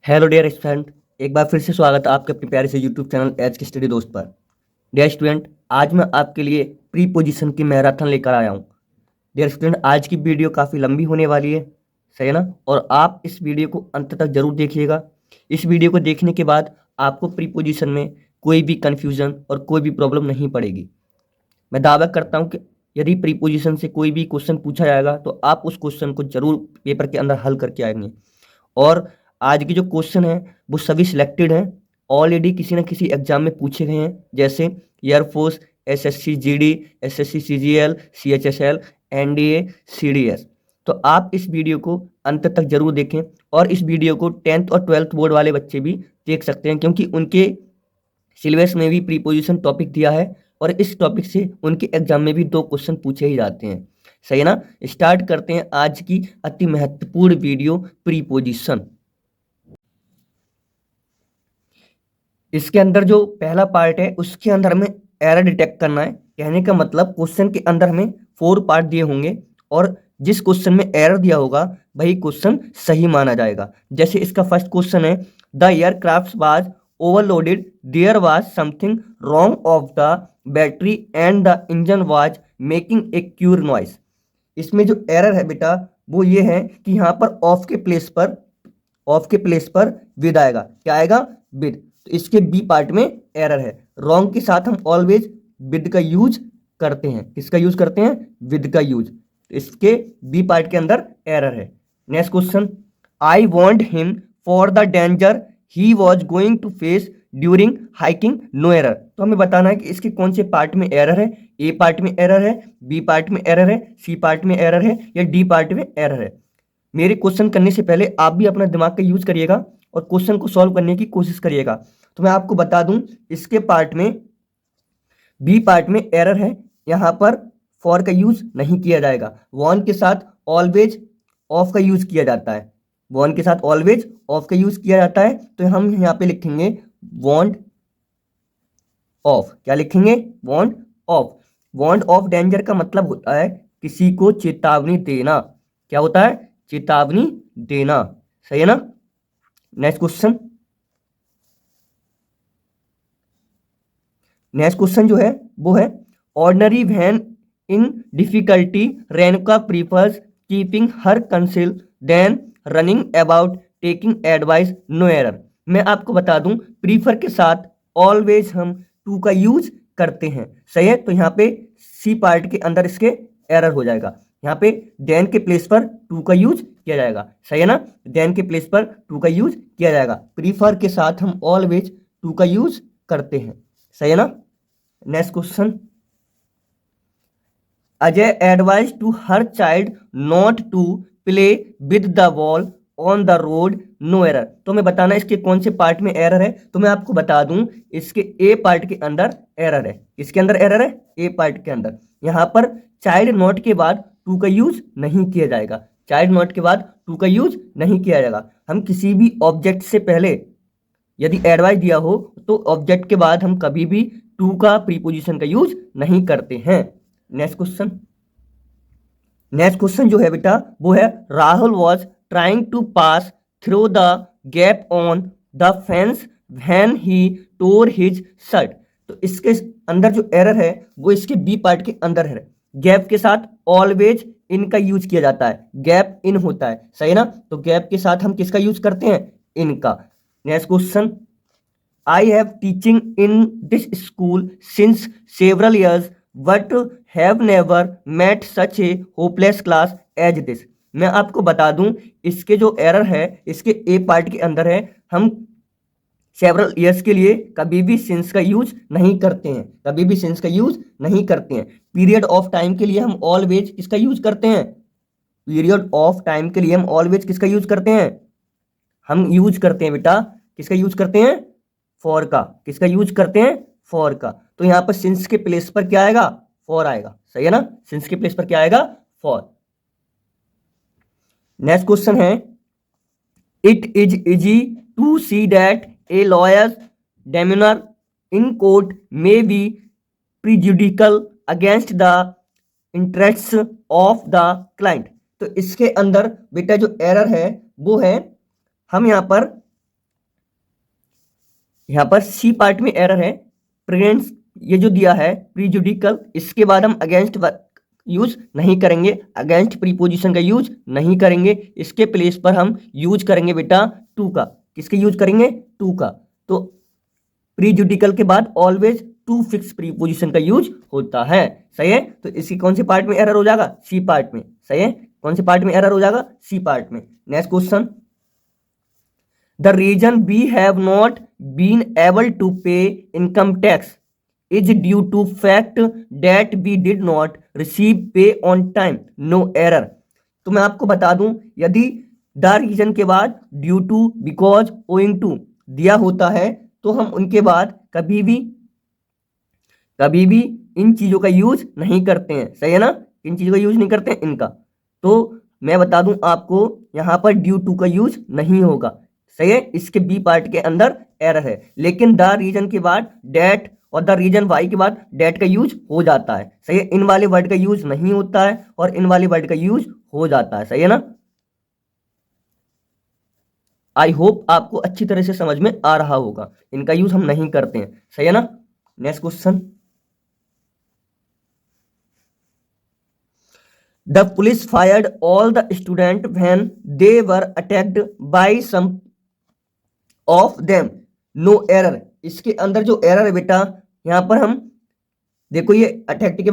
Hello dear student, एक बार फिर से स्वागत है आपके अपने प्यारे से यूट्यूब चैनल एच के स्टडी दोस्त पर। डियर स्टूडेंट, आज मैं आपके लिए प्री पोजीशन की मैराथन लेकर आया हूँ। डियर स्टूडेंट, आज की वीडियो काफ़ी लंबी होने वाली है, सही है ना। और आप इस वीडियो को अंत तक जरूर देखिएगा। इस वीडियो को देखने के बाद आपको प्री पोजीशन में कोई भी कन्फ्यूज़न और कोई भी प्रॉब्लम नहीं पड़ेगी। मैं दावा करता हूँ कि यदि प्री पोजीशन से कोई भी क्वेश्चन पूछा जाएगा तो आप उस क्वेश्चन को जरूर पेपर के अंदर हल करके आएंगे। और आज की जो क्वेश्चन है वो सभी सिलेक्टेड हैं, ऑलरेडी किसी न किसी एग्जाम में पूछे गए हैं, जैसे air force, SSC GD, SSC CGL, CHSL, NDA, CDS. तो आप इस वीडियो को अंत तक जरूर देखें और इस वीडियो को 10th और 12th बोर्ड वाले बच्चे भी देख सकते हैं, क्योंकि उनके सिलेबस में भी प्रीपोजिशन टॉपिक दिया है और इस टॉपिक से उनके एग्जाम में भी 2 क्वेश्चन पूछे ही जाते हैं, सही है ना। स्टार्ट करते हैं आज की अति महत्वपूर्ण वीडियो, प्रीपोजिशन। इसके अंदर जो पहला पार्ट है उसके अंदर हमें एरर डिटेक्ट करना है। कहने का मतलब क्वेश्चन के अंदर हमें 4 पार्ट दिए होंगे और जिस क्वेश्चन में एरर दिया होगा वही क्वेश्चन सही माना जाएगा। जैसे इसका फर्स्ट क्वेश्चन है, the aircraft was overloaded, there was something wrong of the battery and the engine was making a queer noise. इसमें जो एरर है बेटा वो ये है कि यहाँ पर ऑफ के प्लेस पर विद आएगा। क्या आएगा? विद। तो इसके बी पार्ट में एरर है। रॉन्ग के साथ हम ऑलवेज विद का यूज करते हैं। किसका यूज करते हैं? विद का यूज। तो इसके बी पार्ट के अंदर एरर है। Next question, I want him for the danger he was going to face during hiking, no error. तो हमें बताना है कि इसके कौन से पार्ट में एरर है। ए पार्ट में एरर है, बी पार्ट में एरर है, सी पार्ट में एरर है या डी पार्ट में एरर है। मेरे क्वेश्चन करने से पहले आप भी अपना दिमाग का यूज करिएगा और क्वेश्चन को सॉल्व करने की कोशिश करिएगा। तो मैं आपको बता दूं, इसके पार्ट में बी पार्ट में एरर है। यहां पर फॉर का यूज नहीं किया जाएगा। वॉन के साथ ऑलवेज ऑफ का यूज किया जाता है। वॉन के साथ ऑलवेज ऑफ का यूज किया जाता है। तो हम यहां पे लिखेंगे वॉन्ट ऑफ। क्या लिखेंगे? Want of. Want of danger का मतलब होता है किसी को चेतावनी देना। क्या होता है? चेतावनी देना, सही है ना। नेक्स्ट क्वेश्चन जो है वो है, ordinary when in difficulty Renuka prefers keeping her counsel than running about taking advice, no error. मैं आपको बता दूं, प्रीफर के साथ ऑलवेज हम टू का यूज करते हैं, सही है। तो यहाँ पे सी पार्ट के अंदर इसके एरर हो जाएगा। यहाँ पे देन के प्लेस पर टू का यूज किया जाएगा, सही है ना। देन के प्लेस पर टू का यूज किया जाएगा। प्रीफर के साथ हम ऑलवेज टू का यूज करते हैं, सही है ना। Next question, Ajay advise to her child not to play with the ball on the road, no error. तो मैं बताना इसके कौन से पार्ट में एरर है। तो मैं आपको बता दूं, इसके ए पार्ट के अंदर एरर है। इसके अंदर एरर है ए पार्ट के अंदर। यहां पर चाइल्ड नॉट के बाद टू का यूज नहीं किया जाएगा। चाइल्ड नॉट के बाद टू का यूज नहीं किया जाएगा। हम किसी भी ऑब्जेक्ट से पहले यदि एडवाइस दिया हो तो ऑब्जेक्ट के बाद हम कभी भी टू का प्रीपोजिशन का यूज नहीं करते हैं। नेक्स्ट क्वेश्चन जो है बेटा वो है, Rahul was trying to pass through the gap on the fence when he tore his shirt. तो इसके अंदर जो एरर है वो इसके बी पार्ट के अंदर है। गैप के साथ ऑलवेज इन का यूज किया जाता है। गैप इन होता है, सही ना। तो गैप के साथ हम किसका यूज करते हैं? इनका। Next question, I have teaching in this school since several years but have never met such a hopeless class as this। मैं आपको बता दूं, इसके जो एरर है इसके ए पार्ट के अंदर है। हम सेवरल ईयर्स के लिए कभी भी सिंस का यूज नहीं करते हैं। कभी भी सिंस का यूज नहीं करते हैं। पीरियड ऑफ टाइम के लिए हम ऑलवेज किसका यूज करते हैं? पीरियड ऑफ टाइम के लिए हम ऑलवेज किसका यूज करते हैं? हम यूज करते हैं बेटा, किसका यूज करते हैं? फॉर का। किसका यूज करते हैं? फॉर का। तो यहां पर सिंस के प्लेस पर क्या आएगा? फॉर आएगा, सही है ना। सिंस के प्लेस पर क्या आएगा? फॉर। नेक्स्ट क्वेश्चन है, it is easy to see that a lawyer's demeanour in court may be prejudicial against the interest of the client. तो इसके अंदर बेटा जो एरर है वो है, हम यहां पर यहाँ पर सी पार्ट में एरर है। प्रेजेंस ये जो दिया है प्रीजुडिकल, इसके बाद हम अगेंस्ट यूज नहीं करेंगे, अगेंस्ट प्रीपोजिशन का यूज नहीं करेंगे, इसके प्लेस पर हम यूज करेंगे बेटा टू का। किसके यूज करेंगे? टू का। तो प्रीजुडिकल के बाद ऑलवेज टू फिक्स प्रीपोजिशन का यूज होता है। सही है? तो इसी कौन से पार्ट में एरर हो जाएगा? सी पार्ट में। सही है? कौन से पार्ट में एरर हो जाएगा? सी पार्ट में। Next question, the reason we have not been able to pay income tax is due to fact that we did not receive pay on time, no error. तो मैं आपको बता दूं, यदि द रीजन के बाद due to, because, owing to दिया होता है तो हम उनके बाद कभी भी इन चीजों का यूज नहीं करते हैं। सही है ना? इन चीजों का यूज नहीं करते हैं इनका। तो मैं बता दूं आपको, यहां पर ड्यू टू का यूज नहीं होगा। सही है? इसके बी पार्ट के अंदर एरर है, लेकिन द रीजन के बाद डेट और द रीजन वाई के बाद डेट का यूज हो जाता है। सही है? इन वाले वर्ड का यूज नहीं होता है और इन वाले वर्ड का यूज हो जाता है। सही है ना? आई होप आपको अच्छी तरह से समझ में आ रहा होगा। इनका यूज हम नहीं करते हैं। सही है ना? Next question, the police fired all the student when they were attacked by some of them, no error. इसके अंदर जो एरर है बेटा, यहां पर हम देखो, ये अटैक्ट के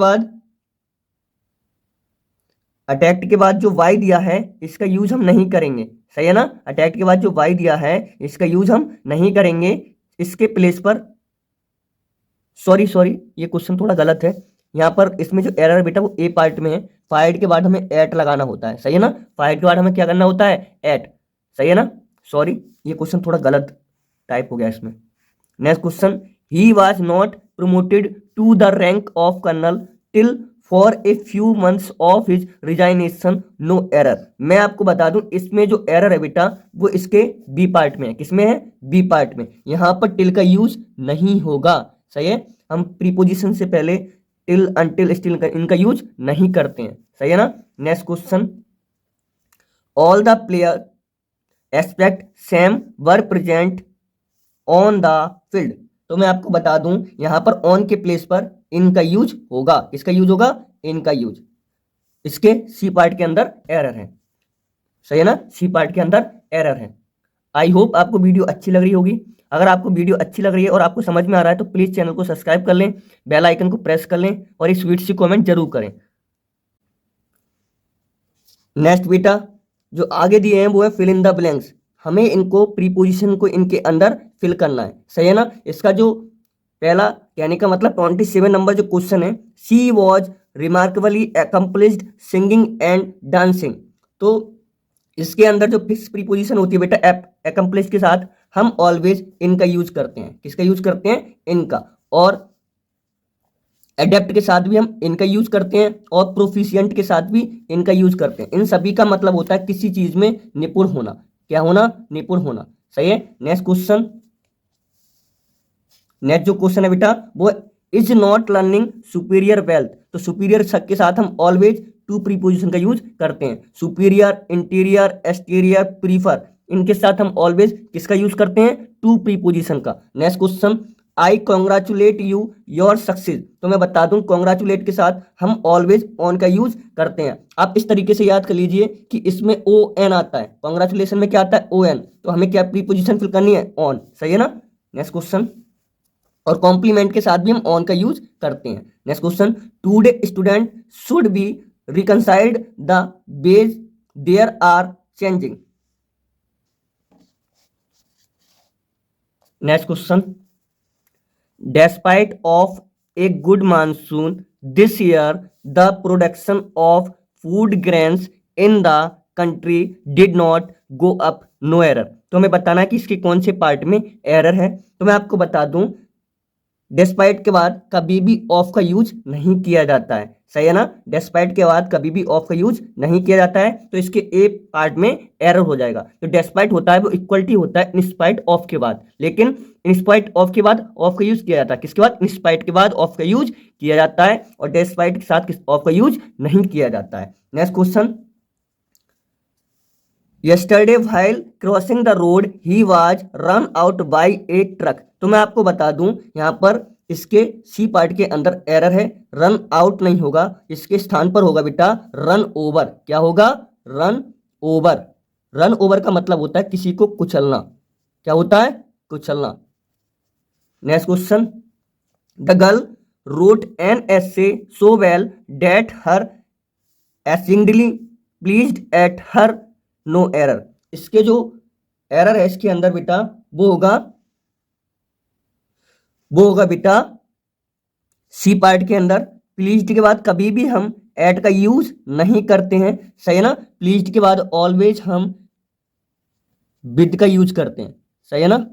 बाद जो वाई दिया है इसका यूज हम नहीं करेंगे। सही है ना? अटैक के बाद जो वाई दिया है इसका यूज हम नहीं करेंगे। इसके प्लेस पर, सॉरी ये क्वेश्चन थोड़ा गलत है। यहाँ पर इसमें जो एरर है बेटा वो ए पार्ट में है। फाइड के बाद हमें एट लगाना होता है। सही है ना? फाइड के बाद हमें क्या करना होता है? एट। सही है ना? सॉरी, ये क्वेश्चन थोड़ा गलत टाइप हो गया इसमें। Next question, he was not promoted to the rank of colonel till for a few months of his resignation, no error. मैं आपको बता दूं, इसमें जो एरर है बेटा वो इसके बी पार्ट में है। किसमें है? बी पार्ट में। यहां पर टिल का यूज नहीं होगा। सही है? हम प्रीपोजिशन से पहले टिल, अनटिल, स्टिल इनका यूज नहीं करते हैं। सही है ना? Next question, all the player expect Sam were present on the field. तो मैं आपको बता दूं, यहां पर ऑन के प्लेस पर इनका यूज होगा। किसका यूज होगा? इनका यूज। इसके सी पार्ट के अंदर एरर है। सही है ना? सी पार्ट के अंदर एरर है। आई होप आपको वीडियो अच्छी लग रही होगी। अगर आपको वीडियो अच्छी लग रही है और आपको समझ में आ रहा है तो प्लीज चैनल को सब्सक्राइब कर लें, बेल आइकन को प्रेस कर लें और इस वीडियो से कमेंट जरूर करें। नेक्स्ट बेटा, जो आगे दिए हैं वो है फिल इन द ब्लैंक्स। हमें इनको प्रीपोजिशन को इनके अंदर फिल करना है। सही है ना? इसका जो पहला कहने का मतलब 27 नंबर जो क्वेश्चन है, she was remarkably accomplished singing and dancing. तो इसके अंदर जो फिक्स प्रीपोजिशन होती है बेटा अकम्प्लिश के साथ हम ऑलवेज इनका यूज करते हैं। किसका यूज करते हैं? इनका। और एडेप्ट के साथ भी हम इनका यूज करते हैं और प्रोफिशिएंट के साथ भी इनका यूज करते हैं। इन सभी का मतलब होता है किसी चीज में निपुण होना। क्या होना? निपुण होना। सही है? नेक्स्ट क्वेश्चन, नेक्स्ट जो क्वेश्चन है बेटा वो is not learning superior wealth. तो सुपीरियर के साथ हम ऑलवेज टू प्रीपोजिशन का यूज करते हैं। सुपीरियर, इंटीरियर, एक्सटीरियर, प्रीफर, इनके साथ हम ऑलवेज किसका यूज करते हैं? टू प्रीपोजिशन का। Next question, I congratulate you your success. तो मैं बता दूं, कॉन्ग्रेचुलेट के साथ हम ऑलवेज ऑन का यूज करते हैं। आप इस तरीके से याद कर लीजिए कि इसमें ओ एन आता है, कॉन्ग्रेचुलेशन में क्या आता है? O N. तो हमें क्या प्रीपोजिशन फिल करनी है? ऑन। सही है ना? नेक्स्ट क्वेश्चन, और कॉम्प्लीमेंट के साथ भी हम ऑन का यूज करते हैं। Next question, today student should be reconciled the ways there are changing. Next question, despite of a good monsoon this year the production of food grains in the country did not go up, no error। तो हमें बताना है कि इसके कौन से part में error है। तो मैं आपको बता दूं, डेस्पाइट के बाद कभी भी ऑफ का यूज नहीं किया जाता है। सही है ना? डेस्पाइट के बाद कभी भी ऑफ का यूज नहीं किया जाता है, तो इसके ए पार्ट में एरर हो जाएगा। जो डेस्पाइट होता है वो इक्वलिटी होता है इंस्पाइट ऑफ के बाद, लेकिन इंस्पाइट ऑफ के बाद ऑफ का यूज किया जाता है। किसके बाद? इंस्पाइट के बाद ऑफ का यूज किया जाता है और डेस्पाइट के साथ ऑफ का यूज नहीं किया जाता है। Next question, yesterday while crossing the road he was run out by A truck. तो मैं आपको बता दूं यहां पर इसके सी पार्ट के अंदर एरर है, रन आउट नहीं होगा, इसके स्थान पर होगा बेटा रन ओवर। क्या होगा? Run over. रन ओवर का मतलब होता है किसी को कुचलना। क्या होता है? कुचलना। Next question, the girl wrote an essay so well that her exceedingly pleased at her no error। इसके जो एरर है इसके अंदर बेटा वो होगा बेटा सी पार्ट के अंदर। प्लीज्ड के बाद कभी भी हम एट का यूज नहीं करते हैं, सही है ना। प्लीज्ड के बाद ऑलवेज हम विद का यूज करते हैं, सही है ना,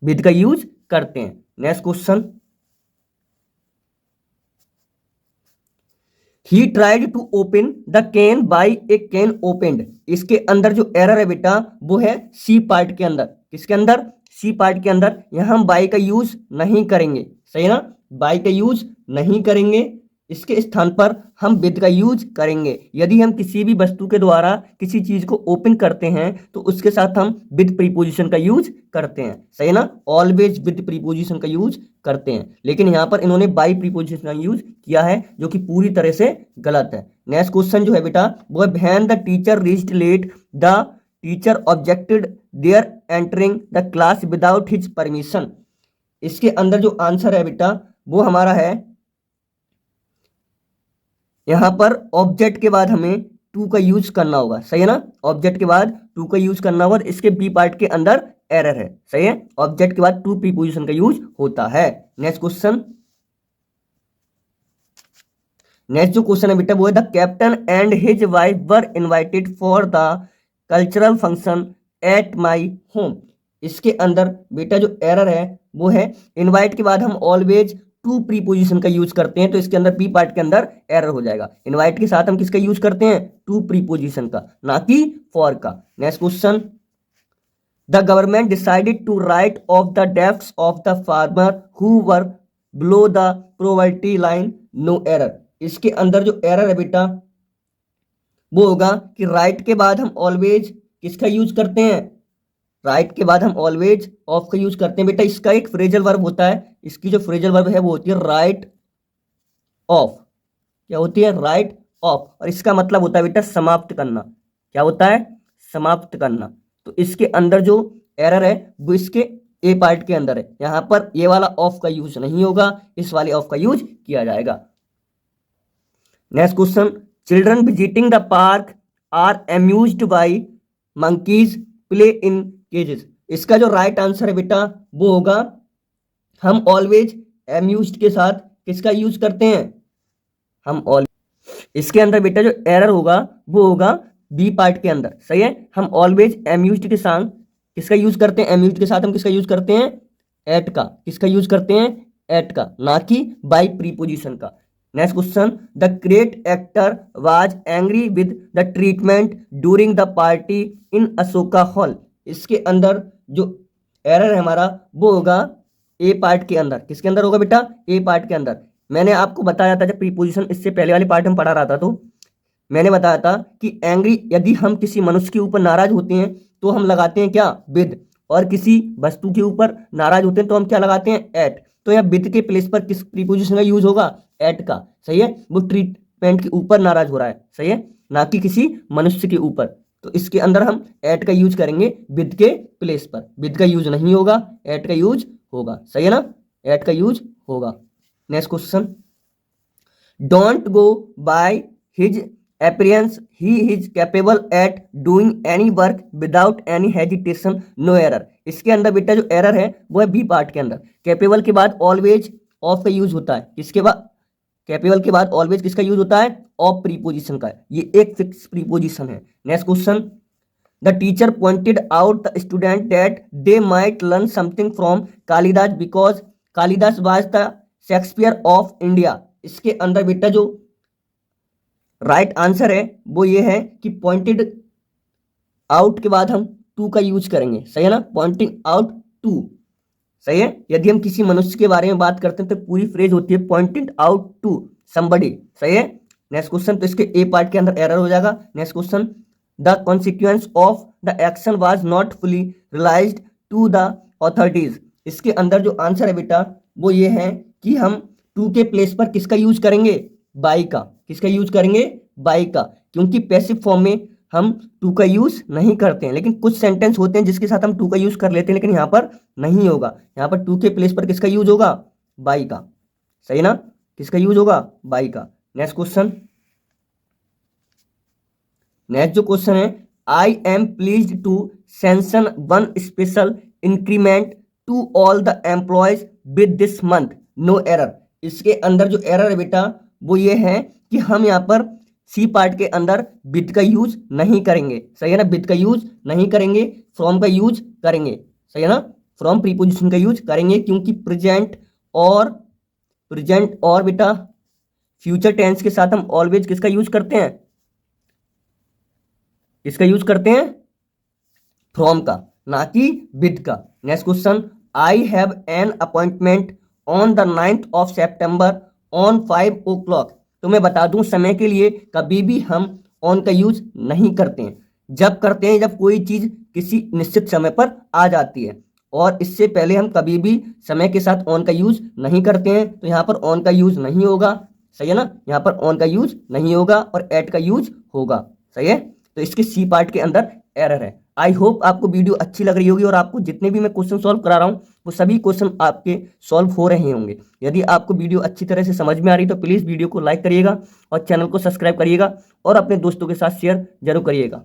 विद का यूज करते हैं। Next question, he tried to open the can by a can opened. इसके अंदर जो एरर है बेटा वो है सी पार्ट के अंदर। किसके अंदर? सी पार्ट के अंदर। यहां हम बाय का यूज नहीं करेंगे, सही है ना, बाय का यूज नहीं करेंगे, इसके स्थान पर हम विद का यूज करेंगे। यदि हम किसी भी वस्तु के द्वारा किसी चीज को ओपन करते हैं तो उसके साथ हम विद प्रीपोजिशन का यूज करते हैं, सही है ना, ऑलवेज विद प्रीपोजिशन का यूज करते हैं। लेकिन यहां पर इन्होंने बाय प्रीपोजिशन का यूज किया है जो कि पूरी तरह से गलत है। नेक्स्ट क्वेश्चन जो है बेटा वो है when the teacher reached late the teacher objected there entering the class without his permission. इसके अंदर जो आंसर है बेटा वो हमारा है, यहां पर ऑब्जेक्ट के बाद हमें टू का यूज करना होगा, सही है ना, ऑब्जेक्ट के बाद टू का यूज करना होगा। इसके बी पार्ट के अंदर एरर है, सही है, ऑब्जेक्ट के बाद टू प्रीपोजिशन का यूज होता है। नेक्स्ट क्वेश्चन, नेक्स्ट जो क्वेश्चन है बेटा वो है the captain and his wife were invited for the cultural function at my home. इसके अंदर बेटा जो एरर है वो है इनवाइट के बाद हम ऑलवेज टू प्रीपोजिशन का यूज करते हैं, तो इसके अंदर बी पार्ट के अंदर एरर हो जाएगा। इनवाइट के साथ हम किसका यूज करते हैं? टू प्रीपोजिशन का, ना कि फॉर का। Next question, the government decided to write off the debts of the farmer who were below the poverty line no error. इसके अंदर जो एरर है बेटा वो होगा कि राइट के बाद हम ऑलवेज किसका यूज करते हैं? राइट के बाद हम ऑलवेज ऑफ का यूज करते हैं। बेटा इसका एक फ्रेजल वर्ब होता है, इसकी जो फ्रेजल वर्ब है वो होती है राइट ऑफ। क्या होती है? Right of. और इसका मतलब होता है बेटा समाप्त करना। क्या होता है? समाप्त करना। तो इसके अंदर जो एरर है वो इसके ए पार्ट के अंदर है, यहां पर ये वाला ऑफ का यूज नहीं होगा, इस वाले ऑफ का यूज किया जाएगा। Next question, children visiting the park are amused by monkeys play in cages. इसका जो राइट आंसर है बेटा वो होगा हम ऑलवेज अम्यूज्ड के साथ किसका यूज करते हैं? हम ऑलवेज। इसके अंदर बेटा जो एरर होगा वो होगा बी पार्ट के अंदर, सही है। हम ऑलवेज अम्यूज्ड के साथ किसका यूज करते हैं? अम्यूज्ड के साथ हम किसका यूज करते हैं? एट का। किसका यूज करते हैं? एट का, ना कि बाय प्रीपोजिशन का। Next question, the great actor was angry with the treatment during the party in Ashoka hall. इसके अंदर जो एरर है हमारा वो होगा ए पार्ट के अंदर। किसके अंदर होगा बेटा? ए पार्ट के अंदर। मैंने आपको बताया था जब प्रीपोजिशन इससे पहले वाले पार्ट में पढ़ा रहा था तो मैंने बताया था कि एंग्री यदि हम किसी मनुष्य के ऊपर नाराज होते हैं तो हम लगाते हैं क्या? विद। और किसी वस्तु के ऊपर नाराज होते हैं तो हम क्या लगाते हैं? एट। तो यहाँ विद के प्लेस पर किस प्रीपोजिशन का यूज होगा? एट का, सही है। वो ट्रीटमेंट के ऊपर नाराज हो रहा है, सही है, ना कि किसी मनुष्य के ऊपर। तो इसके अंदर हम एट का यूज करेंगे विद के प्लेस पर। विद का यूज नहीं होगा, एट का यूज होगा, सही है ना, एट का यूज होगा। Next question, don't go by his appearance he is capable at doing any work without any hesitation no error। इसके अंदर बेटा जो एरर है वो है बी पार्ट के अंदर। कैपेबल के बाद ऑलवेज ऑफ का यूज होता है। किसके बाद? कैपेबल के बाद ऑलवेज किसका यूज होता है? ऑफ प्रीपोजिशन का। ये एक फिक्स प्रीपोजिशन है। Next question, the teacher pointed out the student that they might learn something from Kalidas because Kalidas was the Shakespeare of India. इसके अंदर बेटा जो राइट आंसर है वो ये है कि पॉइंटेड आउट के बाद हम टू का यूज करेंगे, सही है ना, पॉइंटिंग आउट टू, सही है। यदि हम किसी मनुष्य के बारे में बात करते हैं तो पूरी फ्रेज होती है पॉइंटिंग आउट टू समबडी, सही है। नेक्स्ट क्वेश्चन, तो इसके ए पार्ट के अंदर एरर हो जाएगा। Next question, the consequence of the action was not fully realised to the authorities. इसके अंदर जो आंसर है बेटा वो ये है कि हम टू के प्लेस पर किसका यूज करेंगे, बाई का। किसका यूज करेंगे, बाई का, क्योंकि पैसिव फॉर्म में हम टू का यूज नहीं करते हैं, लेकिन कुछ सेंटेंस होते हैं जिसके साथ हम टू का यूज कर लेते हैं, लेकिन यहाँ पर नहीं होगा। यहाँ पर टू के प्लेस पर किसका यूज होगा, बाई का। सही ना, किसका यूज होगा, बाई का। नेक्स्ट क्वेश्चन, नेक्स्ट जो क्वेश्चन है, I am pleased to sanction one special increment to all the employees with this month, no error. इसके अंदर जो एरर है बेटा वो ये है कि हम यहाँ पर सी पार्ट के अंदर विद का यूज नहीं करेंगे। सही है ना, विद का यूज नहीं करेंगे, फ्रॉम का यूज करेंगे। सही है ना, फ्रॉम प्रीपोजिशन का यूज करेंगे, क्योंकि प्रेजेंट और बेटा फ्यूचर टेंस के साथ हम ऑलवेज किसका यूज करते हैं, किसका यूज करते हैं, फ्रॉम का, ना कि विद का। Next question, I have an appointment on the 9th of September on 5 o'clock। तो मैं बता दूं, समय के लिए कभी भी हम ऑन का यूज नहीं करते हैं। जब करते हैं जब कोई चीज किसी निश्चित समय पर आ जाती है, और इससे पहले हम कभी भी समय के साथ ऑन का यूज नहीं करते हैं। तो यहाँ पर ऑन का यूज नहीं होगा। सही है ना, यहाँ पर ऑन का यूज नहीं होगा और एट का यूज होगा। सही है, तो इसके सी पार्ट के अंदर एरर है। आई होप आपको वीडियो अच्छी लग रही होगी और आपको जितने भी मैं क्वेश्चन सॉल्व करा रहा हूँ वो सभी क्वेश्चन आपके सॉल्व हो रहे होंगे। यदि आपको वीडियो अच्छी तरह से समझ में आ रही तो प्लीज़ वीडियो को लाइक करिएगा और चैनल को सब्सक्राइब करिएगा और अपने दोस्तों के साथ शेयर जरूर करिएगा।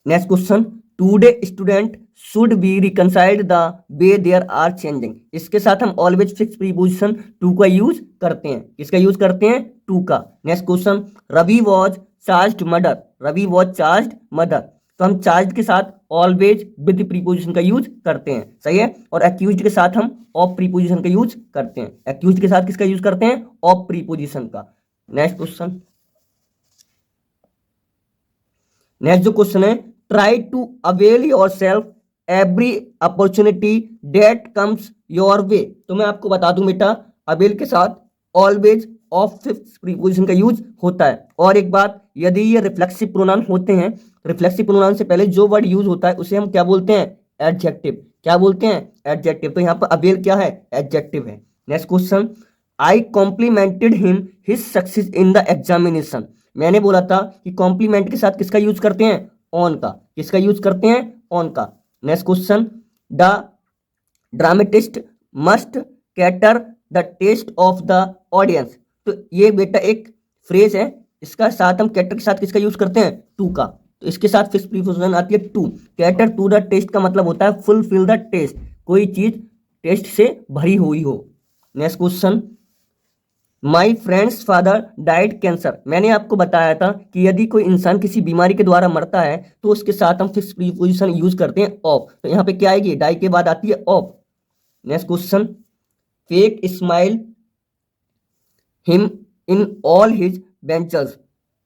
Next question, today student should be reconciled the way there are changing. इसके साथ हम ऑलवेज फिक्स प्रीपोजिशन टू का यूज करते हैं। किसका यूज करते हैं, टू का। Next question, Ravi was charged murder. Ravi was charged murder. तो हम चार्ज के साथ ऑलवेज विद प्रीपोजिशन का यूज करते हैं। सही है, और एक्यूज्ड के साथ हम ऑफ प्रीपोजिशन का यूज करते हैं। एक्यूज्ड के साथ किसका यूज करते हैं, ऑफ प्रीपोजिशन का। नेक्स्ट क्वेश्चन, नेक्स्ट जो क्वेश्चन है, try to avail yourself every opportunity that comes your way. तो मैं आपको बता दूं बेटा, अवेल के साथ ऑलवेज ऑफ फिफ्थ प्रीपोजिशन का यूज होता है। और एक बात, यदि ये रिफ्लेक्सिव प्रोनाउन होते हैं, रिफ्लेक्सिव प्रोनाउन से पहले जो वर्ड यूज होता है उसे हम क्या बोलते हैं, एडजेक्टिव। क्या बोलते हैं, एडजेक्टिव। तो यहाँ पर अवेल क्या है, एडजेक्टिव है। Next question, I complimented him his success in the examination. मैंने बोला था कि कॉम्प्लीमेंट के साथ किसका यूज करते हैं, ऑन का। किसका यूज करते हैं, ऑन का। Next question, the dramatist must cater the taste of the audience. तो ये बेटा एक फ्रेज है, इसका साथ हम कैटर के साथ किसका यूज करते हैं, टू का। तो इसके साथ फिक्स प्रीपोजिशन आती है to. Cater to the taste का मतलब होता है फुलफिल द टेस्ट, कोई चीज टेस्ट से भरी हुई हो। Next question, my friends father died cancer. मैंने आपको बताया था कि यदि कोई इंसान किसी बीमारी के द्वारा मरता है तो उसके साथ हम फिक्स प्रीपोजिशन यूज करते हैं ऑफ। तो यहाँ पे क्या आएगी, डाई के बाद आती है of. Next question, fake smile him in all his ventures.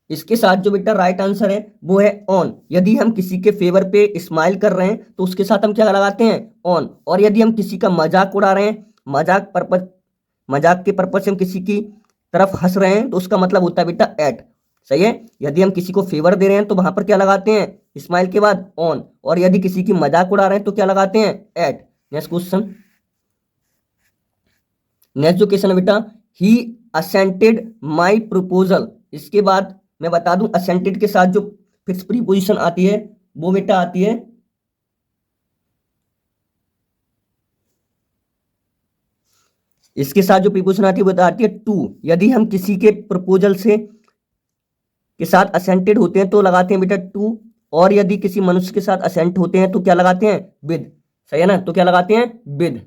इसके साथ जो बेटा राइट आंसर है वो है ऑन। यदि हम किसी के फेवर पे स्माइल कर रहे हैं तो उसके साथ हम क्या लगाते हैं, ऑन। और यदि हम किसी का मजाक उड़ा रहे हैं, मजाक के पर्पज से हम किसी की तरफ हंस रहे हैं तो उसका मतलब होता है बेटा एट। सही है, यदि हम किसी को फेवर दे रहे हैं तो वहां पर क्या लगाते हैं, स्माइल के बाद ऑन। और यदि किसी की मजाक उड़ा रहे हैं तो क्या लगाते हैं, एट। नेक्स्ट क्वेश्चन, नेक्स्ट जो क्वेश्चन है बेटा, ही असेंटेड माई प्रपोजल। इसके बाद मैं बता दूं, असेंटेड के साथ जो फिक्स प्रीपोजिशन आती है वो बेटा आती है इसके साथ जो प्रीपोजिशन आती है वो आती है टू। यदि हम किसी के प्रपोजल से के साथ असेंटेड होते हैं तो लगाते हैं बेटा टू। और यदि किसी मनुष्य के साथ असेंट होते हैं तो क्या लगाते हैं, विद। सही है ना, तो क्या लगाते हैं, with.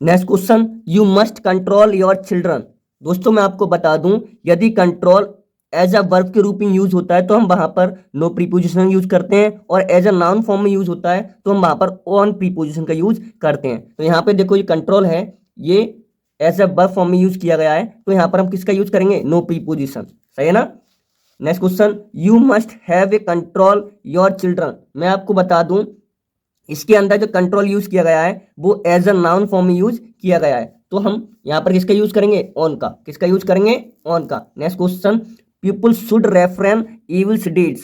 Next question, you must control your children. दोस्तों मैं आपको बता दूं, यदि कंट्रोल एज अ वर्ब के रूप में यूज होता है तो हम वहां पर नो प्रीपोजिशन यूज करते हैं, और एज अ नाउन फॉर्म में यूज होता है तो हम वहां पर ऑन प्रीपोजिशन का यूज करते हैं। तो यहाँ पे देखो, ये कंट्रोल है, ये एज अ वर्ब फॉर्म में यूज किया गया है, तो यहाँ पर हम किसका यूज करेंगे, नो प्रीपोजिशन। सही है ना। Next question, you must have a control your children. मैं आपको बता दूं, इसके अंदर जो कंट्रोल यूज किया गया है वो एज अ नाउन फॉर्म में यूज किया गया है, तो हम यहाँ पर किसका यूज करेंगे, ऑन का। किसका यूज करेंगे, ऑन का। Next question, people should refrain evils deeds.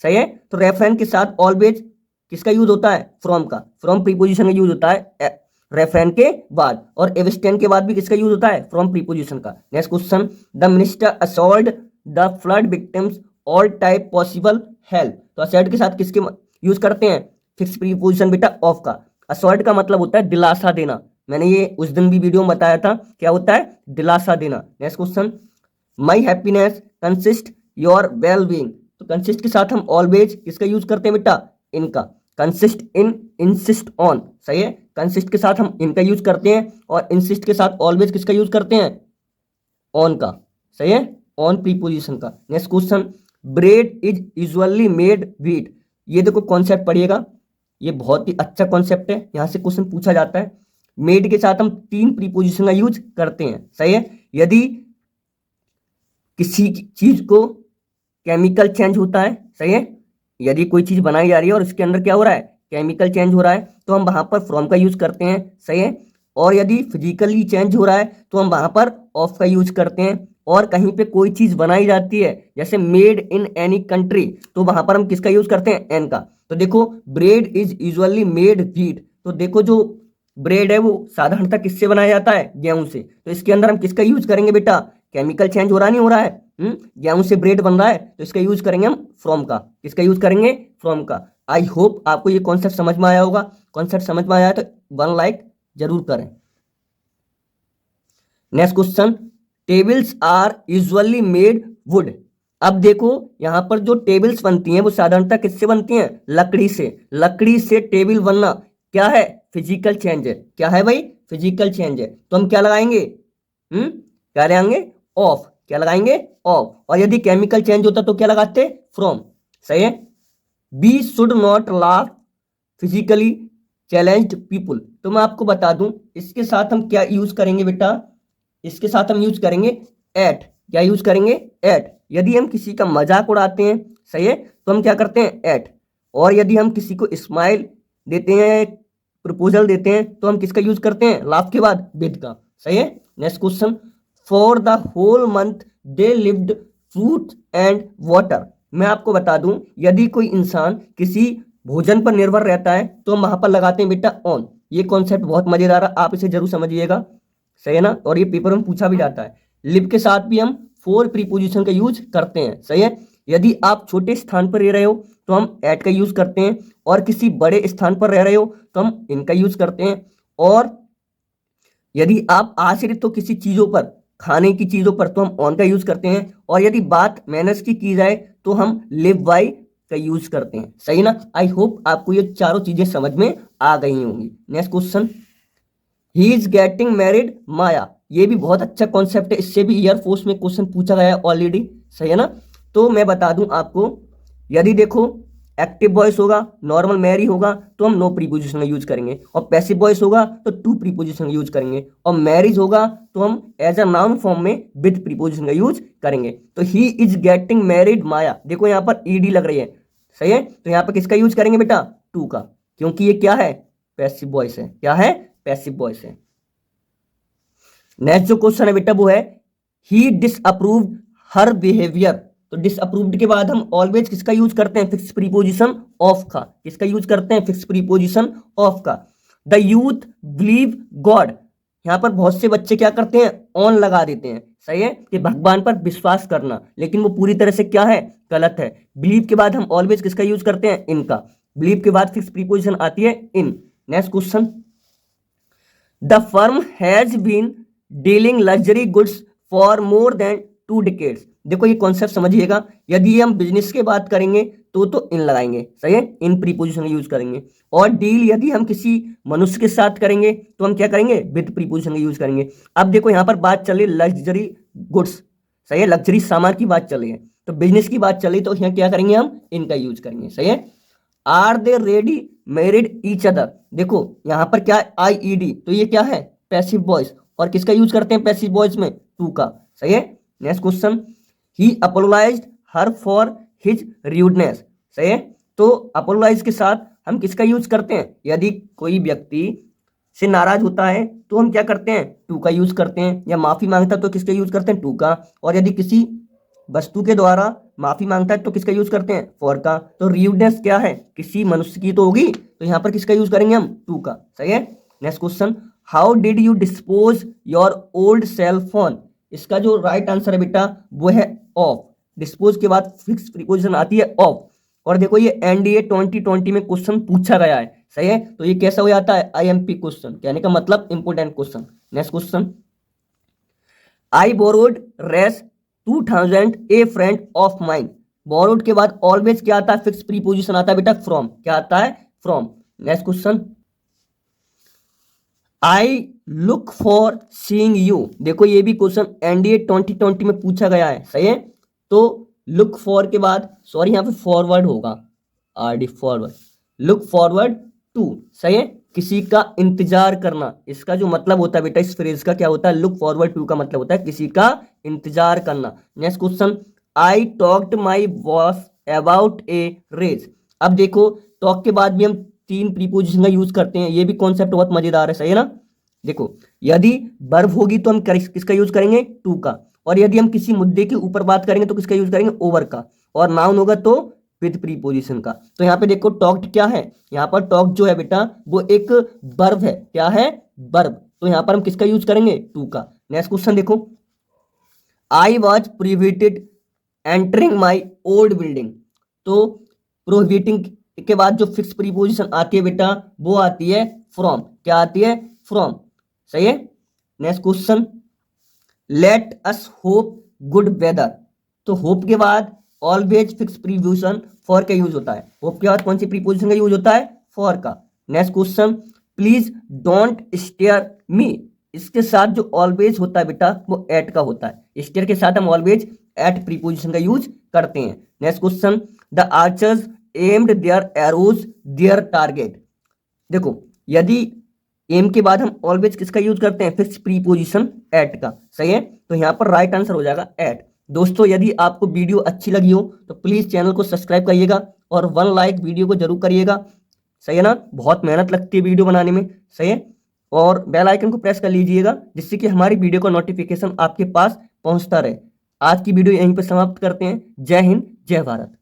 सही है, तो रेफ्रेन के साथ ऑलवेज किसका यूज होता है? फ्रॉम का। फ्रॉम प्रीपोजिशन का यूज होता है रेफ्रेन के बाद, और एब्सटेन के बाद भी किसका यूज होता है? फ्रॉम प्रीपोजिशन का। Next question, the minister assured the flood victims all type possible help. तो असॉल्ट के साथ किसके यूज करते हैं? फिक्स प्रीपोजिशन बेटा ऑफ का। असॉल्ट का मतलब होता है दिलासा देना, मैंने ये उस दिन भी वीडियो में बताया था, क्या होता है? दिलासा देना। Next question, my happiness consist your well being. तो कंसिस्ट के साथ हम ऑलवेज किसका यूज करते हैं बेटा? इनका। Consist in, insist on. सही है, कंसिस्ट के साथ हम इनका यूज करते हैं, और इंसिस्ट के साथ ऑलवेज किसका यूज करते हैं? ऑन का। सही है, ऑन प्रीपोजिशन का। Next question, bread is usually made wheat. ये देखो कॉन्सेप्ट पढ़िएगा, ये बहुत ही अच्छा कॉन्सेप्ट है, यहां से क्वेश्चन पूछा जाता है। मेड के साथ हम 3 प्रीपोजिशन का यूज करते हैं। सही है, यदि किसी चीज को केमिकल चेंज होता है, सही है, यदि कोई चीज बनाई जा रही है और उसके अंदर क्या हो रहा है? केमिकल चेंज हो रहा है, तो हम वहां पर फ्रॉम का यूज करते हैं। सही है, और यदि फिजिकली चेंज हो रहा है तो हम वहां पर ऑफ का यूज करते हैं। और कहीं पे कोई चीज बनाई जाती है जैसे मेड इन एनी कंट्री, तो वहां पर हम किसका यूज करते हैं? एन का। तो देखो bread is usually made wheat, तो देखो जो ब्रेड है वो साधारणतः किससे बनाया जाता है? गेहूं से। तो इसके अंदर हम किसका यूज करेंगे बेटा? केमिकल चेंज हो रहा नहीं हो रहा है, गेहूं से ब्रेड बन रहा है, तो इसका यूज करेंगे हम फ्रॉम का। किसका यूज करेंगे? फ्रॉम का। आई होप आपको ये कॉन्सेप्ट समझ में आया होगा। कॉन्सेप्ट समझ में आया तो 1 लाइक जरूर करें। Next question, tables are usually made wood. अब देखो यहां पर जो टेबल्स बनती हैं वो साधारणतः किससे बनती हैं? लकड़ी से। लकड़ी से टेबल बनना क्या है? फिजिकल चेंज है। क्या है भाई? फिजिकल चेंज है। तो हम क्या लगाएंगे? क्या लगाएंगे? ऑफ। क्या लगाएंगे? ऑफ। और यदि केमिकल चेंज होता तो क्या लगाते? फ्रॉम। सही है, we should not laugh physically challenged people. तो मैं आपको बता दूं इसके साथ हम क्या यूज करेंगे बेटा? इसके साथ हम यूज करेंगे एट। क्या यूज करेंगे? एट। यदि हम किसी का मजाक उड़ाते हैं, सही है, तो हम क्या करते हैं? एट। और यदि हम किसी को स्माइल देते हैं, प्रपोजल देते हैं, तो हम किसका यूज करते हैं? लाफ के बाद विद का। सही है। Next question, for the whole month they lived fruit and water. मैं आपको बता दूं यदि कोई इंसान किसी भोजन पर निर्भर रहता है तो हम वहां पर लगाते हैं बेटा ऑन। ये कॉन्सेप्ट बहुत मजेदार है, आप इसे जरूर समझिएगा। सही है ना, और ये पेपर में पूछा भी जाता है। लिव के साथ भी हम 4 प्रीपोजिशन का यूज करते हैं। सही है, यदि आप छोटे स्थान पर रह रहे हो तो हम एट का यूज करते हैं, और किसी बड़े स्थान पर रह रहे हो तो हम इनका यूज करते हैं। और यदि आप आश्रित हो किसी चीजों पर, खाने की चीजों पर, तो हम ऑन का यूज करते हैं। और यदि बात मैनर्स की जाए तो हम लिव बाय का यूज करते हैं। सही ना, आई होप आपको ये चारों चीजें समझ में आ गई होंगी। Next question, he is getting married Maya. ये भी बहुत अच्छा कॉन्सेप्ट है, इससे भी एयरफोर्स में क्वेश्चन पूछा गया है ऑलरेडी। सही है ना, तो मैं बता दूं आपको, यदि देखो एक्टिव वॉइस होगा, नॉर्मल मैरी होगा, तो हम नो प्रीपोजिशन का यूज करेंगे, और पैसिव वॉइस होगा तो टू प्रीपोजिशन का यूज करेंगे, और मैरिज होगा तो हम एज अ नाउन फॉर्म में विद प्रीपोजिशन का यूज करेंगे। तो ही इज गेटिंग मैरिड माया, देखो यहाँ पर ईडी लग रही है। सही है, तो यहाँ पर किसका यूज करेंगे बेटा? टू का, क्योंकि ये क्या है? पैसिव वॉइस है। क्या है? पैसिव वॉइस है। नेक्स्ट जो क्वेश्चन है बेटा वो है, ही डिसअप्रूव्ड हर बिहेवियर। तो डिसअप्रूव्ड के बाद हम ऑलवेज किसका यूज करते हैं? फिक्स प्रीपोजिशन ऑफ का। किसका यूज करते हैं? फिक्स प्रीपोजिशन ऑफ का। The youth believe God. यहां पर बहुत से बच्चे क्या करते हैं? ऑन लगा देते हैं। सही है, कि भगवान पर विश्वास करना, लेकिन वो पूरी तरह से क्या है? गलत है। बिलीव के बाद हम ऑलवेज किसका यूज करते हैं? इनका। बिलीव के बाद फिक्स प्रीपोजिशन आती है in. Next question, the firm has been dealing luxury goods for more than 2 decades. देखो ये कॉन्सेप्ट समझिएगा, यदि हम बिजनेस की बात करेंगे तो इन लगाएंगे। सही है, इन प्रीपोजिशन का यूज करेंगे। और डील यदि हम किसी मनुष्य के साथ करेंगे तो हम क्या करेंगे? विद प्रीपोजिशन का यूज करेंगे। अब देखो यहाँ पर बात चल रही लग्जरी गुड्स। सही है, लग्जरी सामान की बात चल रही है, तो बिजनेस की बात चल रही, तो यहाँ क्या करेंगे? हम इनका यूज करेंगे। सही है, are they ready married each other. देखो यहां पर क्या? IED, तो ये क्या है? पैसिव वॉइस, और किसका यूज करते हैं पैसिव वॉइस में? टू का। सही है। Next question, he apologized her for his rudeness. सही है, तो अपोलोजाइज के साथ हम किसका यूज करते हैं? यदि कोई व्यक्ति से नाराज होता है तो हम क्या करते हैं? टू का यूज करते हैं। या माफी मांगता तो किसका यूज करते हैं? टू का। और यदि किसी वस्तु के द्वारा माफी मांगता है तो किसका यूज करते हैं, फॉर का। तो र्यूडनेस क्या है, किसी मनुष्य की तो होगी, तो यहाँ पर किसका यूज करेंगे हम, टू का। सही है। Next question, how did you dispose your old cell phone. इसका जो राइट आंसर है बेटा वो है ऑफ। डिस्पोज के बाद फिक्स प्रीपोजिशन आती है ऑफ। और देखो ये एनडीए 2020 में क्वेश्चन पूछा गया है। सही है। तो ये कैसा हो जाता है, आईएमपी क्वेश्चन, कहने का मतलब important question. Next question, I borrowed रेस 2000 a friend of mine. Borrowed के बाद ऑलवेज क्या आता है, फिक्स प्रीपोजिशन आता है बेटा फ्रॉम। क्या आता है, from. Next question, I look for seeing you. देखो ये भी क्वेश्चन एनडीए 2020 में पूछा गया है। सही है। तो लुक फॉर के बाद, सॉरी यहाँ पे फॉरवर्ड होगा, आरडी फॉरवर्ड, लुक फॉरवर्ड टू। सही है। किसी का इंतजार करना, इसका जो मतलब होता है बेटा इस फ्रेज का क्या होता है, लुक फॉरवर्ड टू का मतलब होता है किसी का इंतजार करना। Next question, I talked my boss about a raise. अब देखो टॉक के बाद भी हम तीन प्रीपोजिशन का यूज करते हैं, ये भी कॉन्सेप्ट बहुत मजेदार है। सही है ना। देखो यदि वर्ब होगी तो हम किसका यूज करेंगे, टू का। और यदि हम किसी मुद्दे के ऊपर बात करेंगे तो किसका यूज करेंगे, ओवर का। और नाउन होगा तो विद प्रीपोजिशन का। तो यहाँ पे देखो टॉक्ड क्या है, यहाँ पर टॉक जो है बेटा वो एक वर्ब है। क्या है, वर्ब। तो यहाँ पर हम किसका यूज करेंगे, टू का। नेक्स्ट क्वेश्चन देखो, I was prohibited entering my old building. तो प्रोहिबिटिंग के बाद जो फिक्स प्रीपोजिशन आती है बेटा वो आती है फ्रॉम। क्या आती है, फ्रॉम। सही है। Next question, let us hope good weather. तो होप के बाद ऑलवेज फिक्स प्रीपोजिशन फॉर का यूज होता है। होप के बाद कौन सी प्रीपोजिशन का यूज होता है, फॉर का। Next question, please don't stare me. इसके साथ जो ऑलवेज होता है बेटा वो एट का होता है। स्टेयर के साथ हम ऑलवेज एट प्रीपोजिशन का यूज करते हैं। Next question, the archers aimed there arrows there target. देखो यदि एम के बाद हम ऑलवेज किसका यूज करते हैं, फिक्स प्रीपोजिशन एट का। सही है। तो यहां पर राइट आंसर हो जाएगा एट। दोस्तों यदि आपको वीडियो अच्छी लगी हो तो प्लीज चैनल को सब्सक्राइब करिएगा और 1 लाइक वीडियो को जरूर करिएगा। सही है ना, बहुत मेहनत लगती है वीडियो बनाने में। सही है। और बेल आइकन को प्रेस कर लीजिएगा जिससे कि हमारी वीडियो का नोटिफिकेशन आपके पास पहुंचता रहे। आज की वीडियो यहीं पर समाप्त करते हैं। जय हिंद, जय भारत।